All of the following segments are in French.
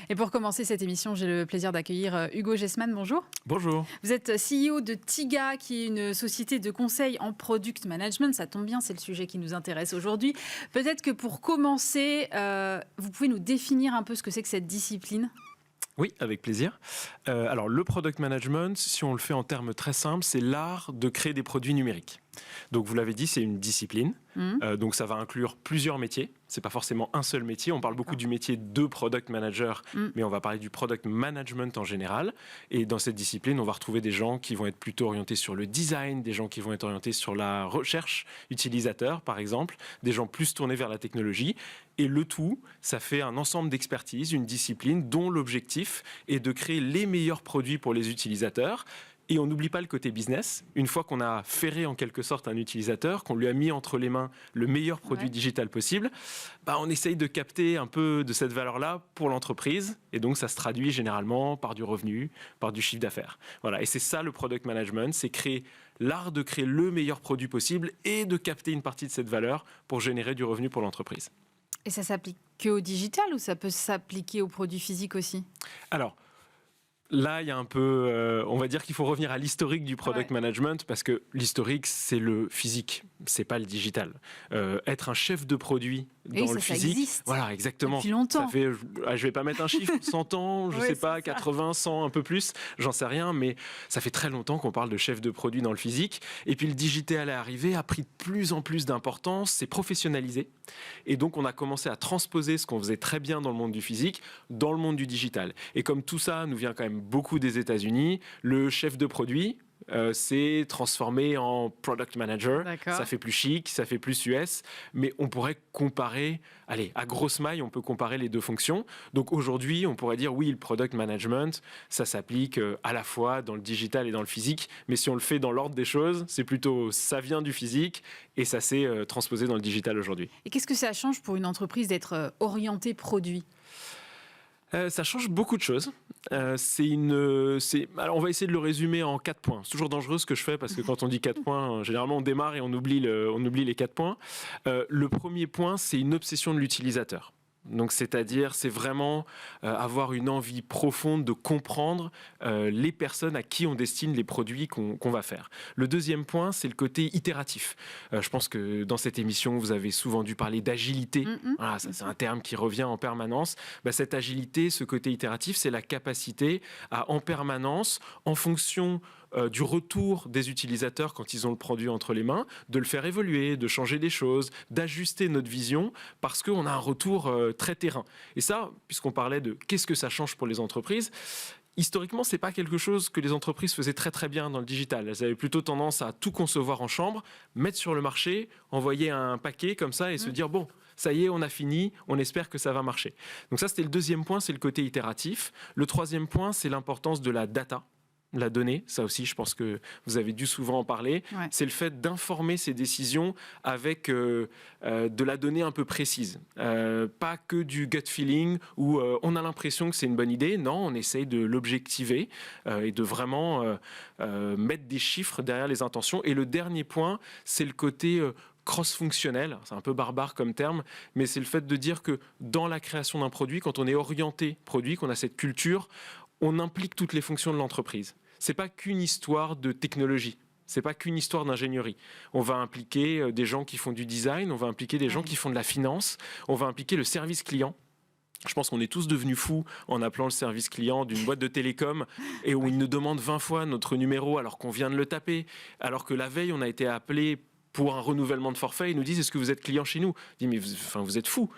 Et pour commencer cette émission, j'ai le plaisir d'accueillir Hugo Gessmann. Bonjour. Bonjour. Vous êtes CEO de Tiga, qui est une société de conseil en product management. Ça tombe bien, c'est le sujet qui nous intéresse aujourd'hui. Peut-être que pour commencer, vous pouvez nous définir un peu ce que c'est que cette discipline ? Oui, avec plaisir. Alors, le product management, si on le fait en termes très simples, c'est l'art de créer des produits numériques. Donc, vous l'avez dit, c'est une discipline. Donc, ça va inclure plusieurs métiers. C'est pas forcément un seul métier. On parle beaucoup du métier de product manager, mais on va parler du product management en général. Et dans cette discipline, on va retrouver des gens qui vont être plutôt orientés sur le design, des gens qui vont être orientés sur la recherche utilisateur, par exemple, des gens plus tournés vers la technologie. Et le tout, ça fait un ensemble d'expertise, une discipline dont l'objectif est de créer les meilleurs produits pour les utilisateurs. Et on n'oublie pas le côté business. Une fois qu'on a ferré en quelque sorte un utilisateur, qu'on lui a mis entre les mains le meilleur produit digital possible, on essaye de capter un peu de cette valeur-là pour l'entreprise. Et donc, ça se traduit généralement par du revenu, par du chiffre d'affaires. Voilà. Et c'est ça le product management, c'est créer l'art de créer le meilleur produit possible et de capter une partie de cette valeur pour générer du revenu pour l'entreprise. Et ça s'applique qu'au digital ou ça peut s'appliquer aux produits physiques aussi ? Alors, là, il y a un peu, on va dire qu'il faut revenir à l'historique du product management parce que l'historique, c'est le physique, c'est pas le digital. Être un chef de produit dans le physique, ça existe. Voilà, exactement. Depuis longtemps. Ça fait, je vais pas mettre un chiffre, 100 ans, je sais pas, 80, 100, un peu plus, j'en sais rien, mais ça fait très longtemps qu'on parle de chef de produit dans le physique. Et puis le digital est arrivé, a pris de plus en plus d'importance, c'est professionnalisé. Et donc on a commencé à transposer ce qu'on faisait très bien dans le monde du physique, dans le monde du digital. Et comme tout ça nous vient quand même beaucoup des États-Unis, le chef de produit s'est transformé en product manager. Ça fait plus chic, ça fait plus US, mais on pourrait comparer, allez, à grosse maille, on peut comparer les deux fonctions. Donc aujourd'hui, on pourrait dire oui, le product management, ça s'applique à la fois dans le digital et dans le physique, mais si on le fait dans l'ordre des choses, c'est plutôt ça vient du physique et ça s'est transposé dans le digital aujourd'hui. Et qu'est-ce que ça change pour une entreprise d'être orientée produit ? Ça change beaucoup de choses. Alors on va essayer de le résumer en 4 points. C'est toujours dangereux ce que je fais parce que quand on dit 4 points, généralement on démarre et on oublie les 4 points. Le premier point, c'est une obsession de l'utilisateur. Donc, c'est-à-dire, c'est vraiment avoir une envie profonde de comprendre les personnes à qui on destine les produits qu'on va faire. Le deuxième point, c'est le côté itératif. Je pense que dans cette émission, vous avez souvent dû parler d'agilité. Voilà, ça, c'est un terme qui revient en permanence. Cette agilité, ce côté itératif, c'est la capacité à, en permanence, en fonction du retour des utilisateurs quand ils ont le produit entre les mains, de le faire évoluer, de changer des choses, d'ajuster notre vision parce qu'on a un retour très terrain. Et ça, puisqu'on parlait de qu'est-ce que ça change pour les entreprises, historiquement, c'est pas quelque chose que les entreprises faisaient très très bien dans le digital. Elles avaient plutôt tendance à tout concevoir en chambre, mettre sur le marché, envoyer un paquet comme ça et se dire bon, ça y est, on a fini, on espère que ça va marcher. Donc ça, c'était le deuxième point, c'est le côté itératif. Le troisième point, c'est l'importance de la data. La donnée, ça aussi, je pense que vous avez dû souvent en parler, c'est le fait d'informer ces décisions avec de la donnée un peu précise. Pas que du gut feeling où on a l'impression que c'est une bonne idée. Non, on essaye de l'objectiver et de vraiment mettre des chiffres derrière les intentions. Et le dernier point, c'est le côté cross-fonctionnel, c'est un peu barbare comme terme, mais c'est le fait de dire que dans la création d'un produit, quand on est orienté produit, qu'on a cette culture, on implique toutes les fonctions de l'entreprise. C'est pas qu'une histoire de technologie. C'est pas qu'une histoire d'ingénierie. On va impliquer des gens qui font du design, on va impliquer des gens qui font de la finance, on va impliquer le service client. Je pense qu'on est tous devenus fous en appelant le service client d'une boîte de télécom et où ils nous demandent 20 fois notre numéro alors qu'on vient de le taper, alors que la veille on a été appelé pour un renouvellement de forfait, ils nous disent est-ce que vous êtes client chez nous ? Je dis mais vous êtes fous.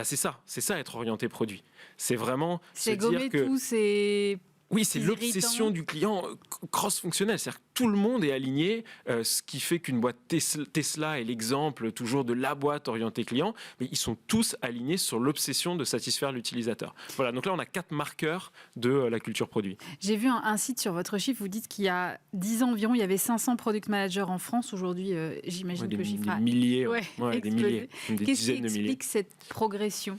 C'est ça être orienté produit. C'est vraiment se dire que tout, oui, c'est l'obsession du client cross-fonctionnel. C'est-à-dire que tout le monde est aligné, ce qui fait qu'une boîte Tesla est l'exemple toujours de la boîte orientée client, mais ils sont tous alignés sur l'obsession de satisfaire l'utilisateur. Voilà, donc là, on a 4 marqueurs de la culture produit. J'ai vu un site sur votre chiffre, vous dites qu'il y a 10 ans environ, il y avait 500 product managers en France. Aujourd'hui, j'imagine que le chiffre a... Des milliers, des milliers, des dizaines de milliers. Qu'est-ce qui explique cette progression ?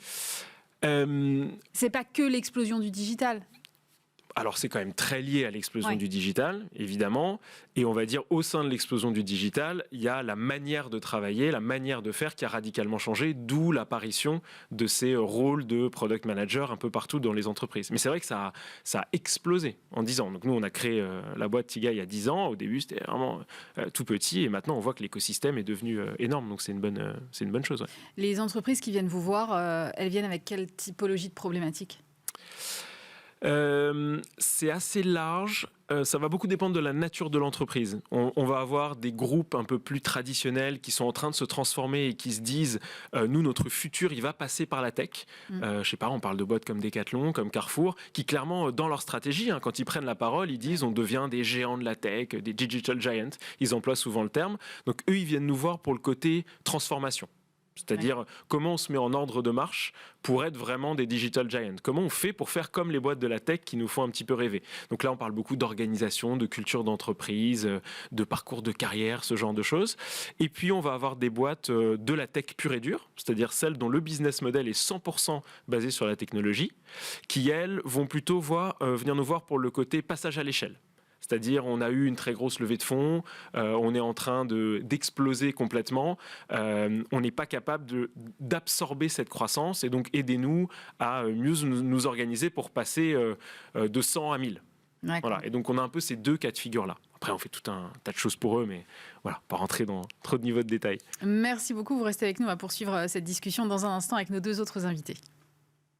C'est pas que l'explosion du digital ? Alors c'est quand même très lié à l'explosion Ouais. du digital, évidemment, et on va dire au sein de l'explosion du digital, il y a la manière de travailler, la manière de faire qui a radicalement changé, d'où l'apparition de ces rôles de product manager un peu partout dans les entreprises. Mais c'est vrai que ça a explosé en 10 ans. Donc nous, on a créé la boîte Tiga il y a 10 ans. Au début, c'était vraiment tout petit, et maintenant, on voit que l'écosystème est devenu énorme. Donc c'est une bonne chose. Ouais. Les entreprises qui viennent vous voir, elles viennent avec quelle typologie de problématiques? C'est assez large. Ça va beaucoup dépendre de la nature de l'entreprise. On va avoir des groupes un peu plus traditionnels qui sont en train de se transformer et qui se disent nous, notre futur, il va passer par la tech. Je sais pas, on parle de boîtes comme Decathlon, comme Carrefour, qui clairement, dans leur stratégie, quand ils prennent la parole, ils disent on devient des géants de la tech, des digital giants. Ils emploient souvent le terme. Donc eux, ils viennent nous voir pour le côté transformation. C'est-à-dire comment on se met en ordre de marche pour être vraiment des digital giants. Comment on fait pour faire comme les boîtes de la tech qui nous font un petit peu rêver. Donc là, on parle beaucoup d'organisation, de culture d'entreprise, de parcours de carrière, ce genre de choses. Et puis, on va avoir des boîtes de la tech pure et dure, c'est-à-dire celles dont le business model est 100% basé sur la technologie, qui, elles, vont plutôt venir nous voir pour le côté passage à l'échelle. C'est-à-dire, on a eu une très grosse levée de fonds, on est en train d'exploser complètement, on n'est pas capable d'absorber cette croissance, et donc aidez-nous à mieux nous organiser pour passer de 100 à 1000. Voilà. Et donc, on a un peu ces deux cas de figure-là. Après, on fait tout un tas de choses pour eux, mais voilà, pas rentrer dans trop de niveaux de détail. Merci beaucoup, vous restez avec nous, on va poursuivre cette discussion dans un instant avec nos deux autres invités.